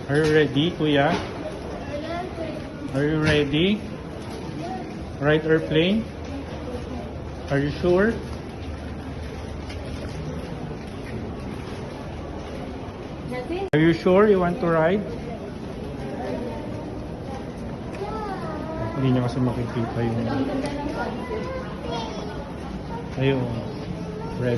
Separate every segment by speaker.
Speaker 1: Are you ready, Kuya? Are you ready? Ride airplane? Are you sure? Are you sure you want to ride? Hindi niya kasi makikita yung... Ayun. Red.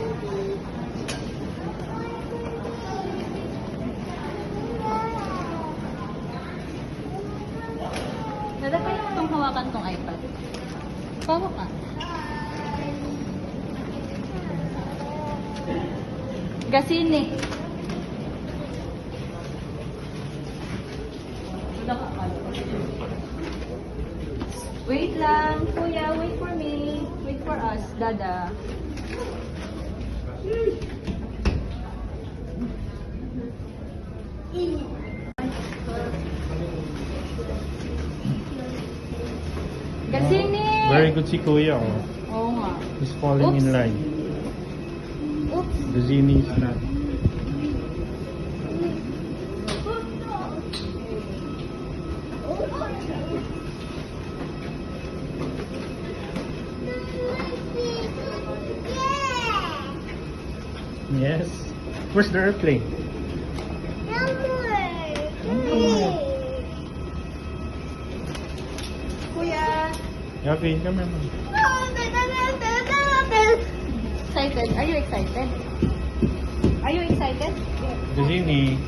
Speaker 2: Nalagay mo itong hawakan tong iPad. Paano ka? Gasini. Wait lang, kuya. Wait for me. Wait for us, dada. Gasini!
Speaker 1: Very good si Kuya. Oh.
Speaker 2: Oo nga.
Speaker 1: He's falling in
Speaker 2: Oops.
Speaker 1: line.
Speaker 2: Oops.
Speaker 1: The Zini is not. Yes. Where's the airplane?
Speaker 2: Kuya!
Speaker 1: Gavin, come here, man.
Speaker 2: Excited? Are you excited? Are you excited?
Speaker 1: The Zini.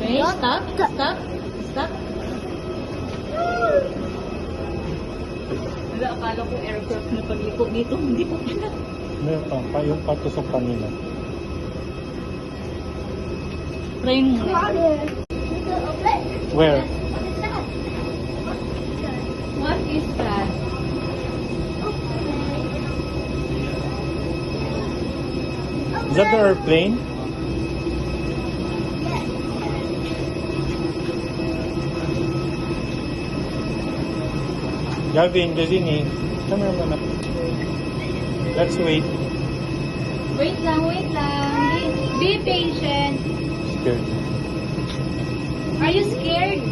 Speaker 2: Okay, stop. Stop. Stop. Wala, akala ko aircraft na pag-liko dito. Hindi ko pala.
Speaker 1: Meron pa, yung patusok kanina.
Speaker 2: Try mo.
Speaker 1: Where?
Speaker 2: What is that?
Speaker 1: Is that the airplane? Gavin, Gazini, come here, man. Let's wait.
Speaker 2: Wait lang, wait lang. Be patient.
Speaker 1: Scared.
Speaker 2: Are you scared?